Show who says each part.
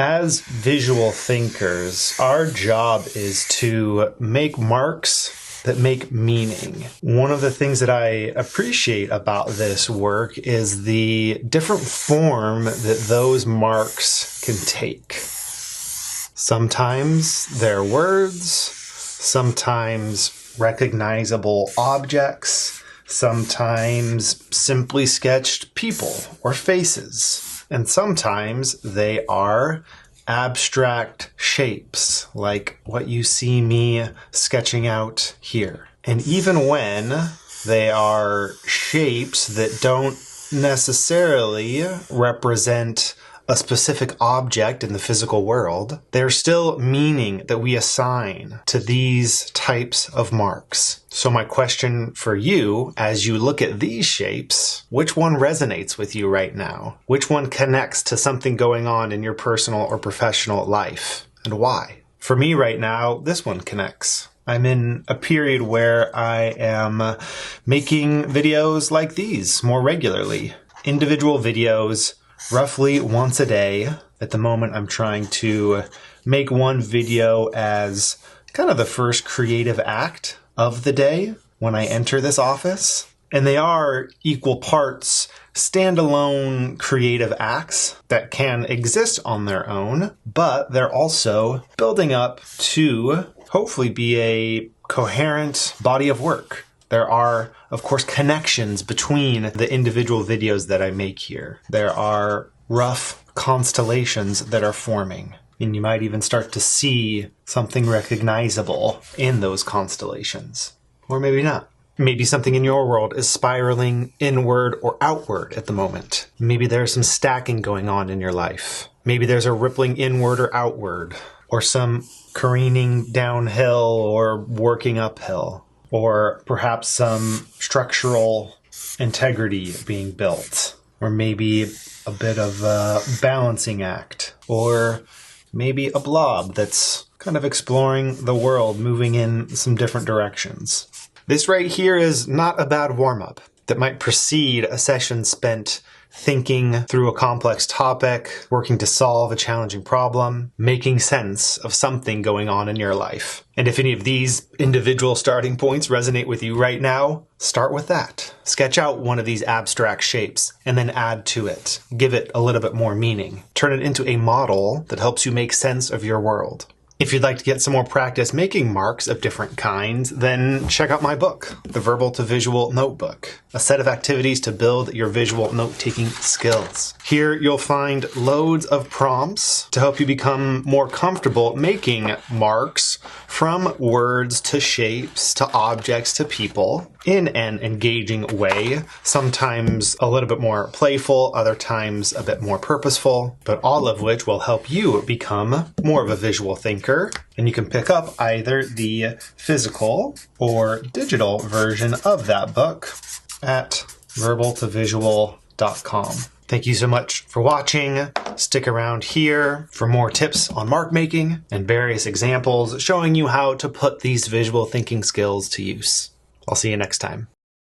Speaker 1: As visual thinkers, our job is to make marks that make meaning. One of the things that I appreciate about this work is the different form that those marks can take. Sometimes they're words, sometimes recognizable objects, sometimes simply sketched people or faces. And sometimes they are abstract shapes, like what you see me sketching out here. And even when they are shapes that don't necessarily represent a specific object in the physical world, there's still meaning that we assign to these types of marks. So my question for you, as you look at these shapes, which one resonates with you right now? Which one connects to something going on in your personal or professional life, and why? For me right now, this one connects. I'm in a period where I am making videos like these more regularly. Individual videos, roughly once a day. At the moment, I'm trying to make one video as kind of the first creative act of the day when I enter this office. And they are equal parts standalone creative acts that can exist on their own, but they're also building up to hopefully be a coherent body of work. There are, of course, connections between the individual videos that I make here. There are rough constellations that are forming, and you might even start to see something recognizable in those constellations. Or maybe not. Maybe something in your world is spiraling inward or outward at the moment. Maybe there's some stacking going on in your life. Maybe there's a rippling inward or outward, or some careening downhill or working uphill. Or perhaps some structural integrity being built, or maybe a bit of a balancing act, or maybe a blob that's kind of exploring the world, moving in some different directions. This right here is not a bad warm-up that might precede a session spent thinking through a complex topic, working to solve a challenging problem, making sense of something going on in your life. And if any of these individual starting points resonate with you right now, start with that. Sketch out one of these abstract shapes and then add to it. Give it a little bit more meaning. Turn it into a model that helps you make sense of your world. If you'd like to get some more practice making marks of different kinds, then check out my book, The Verbal to Visual Notebook, a set of activities to build your visual note-taking skills. Here you'll find loads of prompts to help you become more comfortable making marks from words to shapes to objects to people in an engaging way, sometimes a little bit more playful, other times a bit more purposeful, but all of which will help you become more of a visual thinker. And you can pick up either the physical or digital version of that book at verbaltovisual.com. Thank you so much for watching. Stick around here for more tips on mark making and various examples showing you how to put these visual thinking skills to use. I'll see you next time.